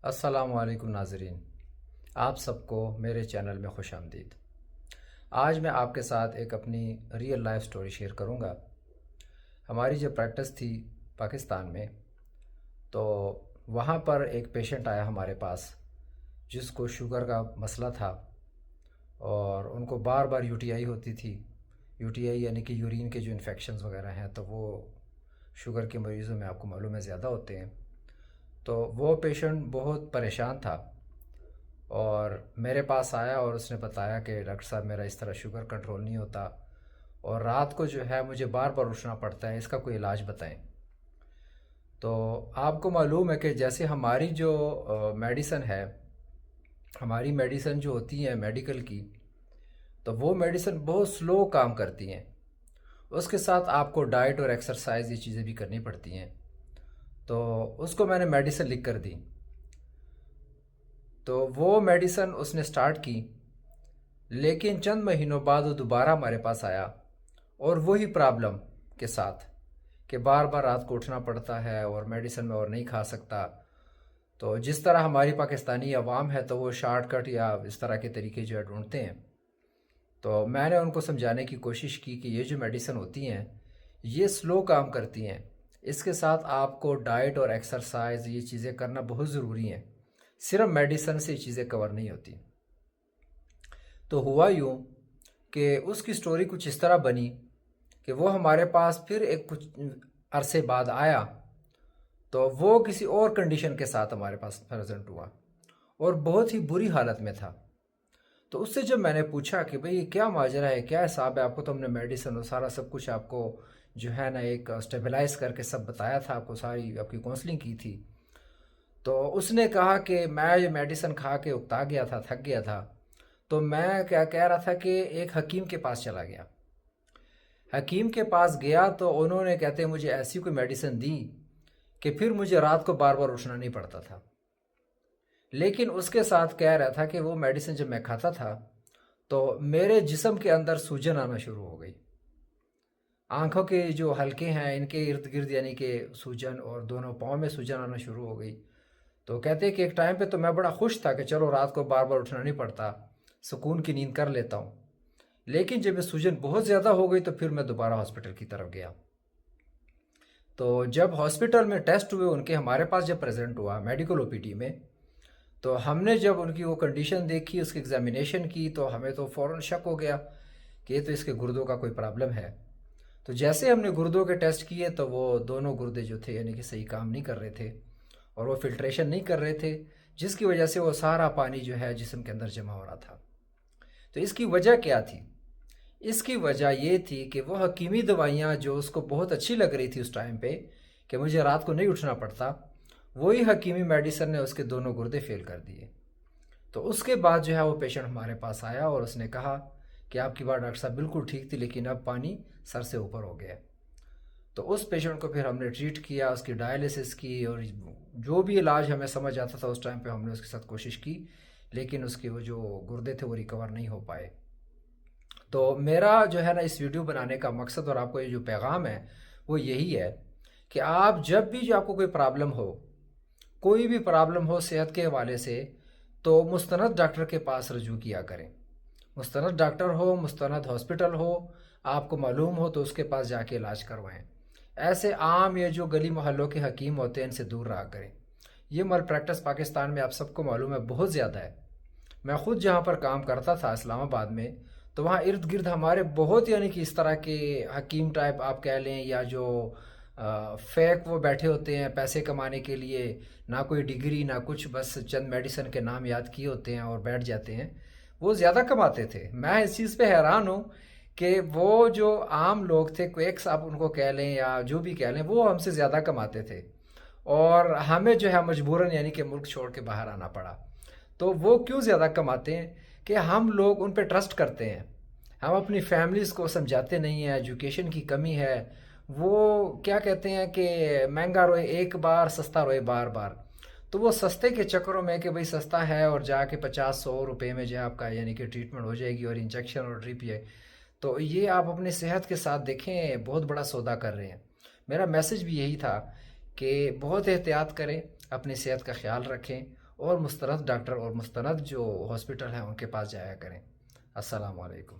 السلام علیکم ناظرین، آپ سب کو میرے چینل میں خوش آمدید۔ آج میں آپ کے ساتھ ایک اپنی ریئل لائف سٹوری شیئر کروں گا۔ ہماری جو پریکٹس تھی پاکستان میں، تو وہاں پر ایک پیشنٹ آیا ہمارے پاس جس کو شوگر کا مسئلہ تھا، اور ان کو بار بار یو ٹی آئی ہوتی تھی۔ یو ٹی آئی یعنی کہ یورین کے جو انفیکشنز وغیرہ ہیں، تو وہ شوگر کے مریضوں میں آپ کو معلوم ہے زیادہ ہوتے ہیں۔ تو وہ پیشنٹ بہت پریشان تھا اور میرے پاس آیا اور اس نے بتایا کہ ڈاکٹر صاحب میرا اس طرح شوگر کنٹرول نہیں ہوتا، اور رات کو جو ہے مجھے بار بار اٹھنا پڑتا ہے، اس کا کوئی علاج بتائیں۔ تو آپ کو معلوم ہے کہ جیسے ہماری جو میڈیسن ہے، ہماری میڈیسن جو ہوتی ہیں میڈیکل کی، تو وہ میڈیسن بہت سلو کام کرتی ہیں۔ اس کے ساتھ آپ کو ڈائٹ اور ایکسرسائز یہ چیزیں بھی کرنی پڑتی ہیں۔ تو اس کو میں نے میڈیسن لکھ کر دی، تو وہ میڈیسن اس نے سٹارٹ کی، لیکن چند مہینوں بعد وہ دوبارہ ہمارے پاس آیا، اور وہی پرابلم کے ساتھ کہ بار بار رات کو اٹھنا پڑتا ہے اور میڈیسن میں اور نہیں کھا سکتا۔ تو جس طرح ہماری پاکستانی عوام ہے تو وہ شارٹ کٹ یا اس طرح کے طریقے جو ہے ڈھونڈتے ہیں۔ تو میں نے ان کو سمجھانے کی کوشش کی کہ یہ جو میڈیسن ہوتی ہیں یہ سلو کام کرتی ہیں، اس کے ساتھ آپ کو ڈائٹ اور ایکسرسائز یہ چیزیں کرنا بہت ضروری ہیں، صرف میڈیسن سے یہ چیزیں کور نہیں ہوتی۔ تو ہوا یوں کہ اس کی سٹوری کچھ اس طرح بنی کہ وہ ہمارے پاس پھر ایک کچھ عرصے بعد آیا، تو وہ کسی اور کنڈیشن کے ساتھ ہمارے پاس پریزنٹ ہوا اور بہت ہی بری حالت میں تھا۔ تو اس سے جب میں نے پوچھا کہ بھئی یہ کیا ماجرا ہے، کیا حساب ہے، آپ کو تو ہم نے میڈیسن اور سارا سب کچھ آپ کو جو ہے نا ایک اسٹیبلائز کر کے سب بتایا تھا، آپ کو ساری آپ کی کونسلنگ کی تھی۔ تو اس نے کہا کہ میں یہ میڈیسن کھا کے اکتا گیا تھا، تھک گیا تھا، تو میں کیا کہہ رہا تھا کہ ایک حکیم کے پاس چلا گیا۔ حکیم کے پاس گیا تو انہوں نے کہتے ہیں مجھے ایسی کوئی میڈیسن دی کہ پھر مجھے رات کو بار بار اٹھنا نہیں پڑتا تھا۔ لیکن اس کے ساتھ کہہ رہا تھا کہ وہ میڈیسن جب میں کھاتا تھا تو میرے جسم کے اندر سوجن آنا شروع ہو گئی، آنکھوں کے جو حلقے ہیں ان کے ارد گرد یعنی کہ سوجن، اور دونوں پاؤں میں سوجن آنا شروع ہو گئی۔ تو کہتے ہیں کہ ایک ٹائم پہ تو میں بڑا خوش تھا کہ چلو رات کو بار بار اٹھنا نہیں پڑتا، سکون کی نیند کر لیتا ہوں۔ لیکن جب یہ سوجن بہت زیادہ ہو گئی تو پھر میں دوبارہ ہاسپٹل کی طرف گیا۔ تو جب ہاسپٹل میں ٹیسٹ ہوئے ان کے، ہمارے پاس جب پریزنٹ ہوا میڈیکل او پی ڈی میں، تو ہم نے جب ان کی وہ کنڈیشن دیکھی، اس کی ایگزامینیشن کی، تو ہمیں تو فوراً شک ہو گیا کہ یہ تو اس کے گردوں کا کوئی پرابلم ہے۔ تو جیسے ہم نے گردوں کے ٹیسٹ کیے تو وہ دونوں گردے جو تھے یعنی کہ صحیح کام نہیں کر رہے تھے، اور وہ فلٹریشن نہیں کر رہے تھے، جس کی وجہ سے وہ سارا پانی جو ہے جسم کے اندر جمع ہو رہا تھا۔ تو اس کی وجہ کیا تھی؟ اس کی وجہ یہ تھی کہ وہ حکیمی دوائیاں جو اس کو بہت اچھی لگ رہی تھی اس ٹائم پہ کہ مجھے رات کو نہیں اٹھنا پڑتا، وہی حکیمی میڈیسن نے اس کے دونوں گردے فیل کر دیے۔ تو اس کے بعد جو ہے وہ پیشنٹ ہمارے پاس آیا اور اس نے کہا کہ آپ کی بات ڈاکٹر صاحب بالکل ٹھیک تھی، لیکن اب پانی سر سے اوپر ہو گیا۔ تو اس پیشنٹ کو پھر ہم نے ٹریٹ کیا، اس کی ڈائلیسس کی، اور جو بھی علاج ہمیں سمجھ آتا تھا اس ٹائم پہ ہم نے اس کے ساتھ کوشش کی، لیکن اس کے وہ جو گردے تھے وہ ریکور نہیں ہو پائے۔ تو میرا جو ہے نا اس ویڈیو بنانے کا مقصد اور آپ کو یہ جو پیغام ہے وہ یہی ہے کہ آپ جب بھی جو آپ کو کوئی پرابلم ہو، کوئی بھی پرابلم ہو صحت کے حوالے سے، تو مستند ڈاکٹر کے پاس رجوع کیا کریں۔ مستند ڈاکٹر ہو، مستند ہاسپٹل ہو، آپ کو معلوم ہو تو اس کے پاس جا کے علاج کروائیں۔ ایسے عام یہ جو گلی محلوں کے حکیم ہوتے ہیں ان سے دور رہا کریں۔ یہ مال پریکٹس پاکستان میں آپ سب کو معلوم ہے بہت زیادہ ہے۔ میں خود جہاں پر کام کرتا تھا اسلام آباد میں، تو وہاں ارد گرد ہمارے بہت یعنی کہ اس طرح کے حکیم ٹائپ آپ کہہ لیں، یا جو فیک وہ بیٹھے ہوتے ہیں پیسے کمانے کے لیے، نہ کوئی ڈگری نہ کچھ، بس چند میڈیسن کے نام یاد کیے ہوتے ہیں اور بیٹھ جاتے ہیں، وہ زیادہ کماتے تھے۔ میں اس چیز پہ حیران ہوں کہ وہ جو عام لوگ تھے، کویکس آپ ان کو کہہ لیں یا جو بھی کہہ لیں، وہ ہم سے زیادہ کماتے تھے، اور ہمیں جو ہے مجبوراً یعنی کہ ملک چھوڑ کے باہر آنا پڑا۔ تو وہ کیوں زیادہ کماتے ہیں؟ کہ ہم لوگ ان پہ ٹرسٹ کرتے ہیں، ہم اپنی فیملیز کو سمجھاتے نہیں ہیں، ایجوکیشن کی کمی ہے۔ وہ کیا کہتے ہیں کہ مہنگا روئے ایک بار، سستا روئے بار بار۔ تو وہ سستے کے چکروں میں کہ بھئی سستا ہے اور جا کے 50-100 روپے میں جو آپ کا یعنی کہ ٹریٹمنٹ ہو جائے گی، اور انجیکشن اور ڈرپ، تو یہ آپ اپنی صحت کے ساتھ دیکھیں بہت بڑا سودا کر رہے ہیں۔ میرا میسج بھی یہی تھا کہ بہت احتیاط کریں، اپنی صحت کا خیال رکھیں، اور مستند ڈاکٹر اور مستند جو ہاسپٹل ہیں ان کے پاس جایا کریں۔ السلام علیکم۔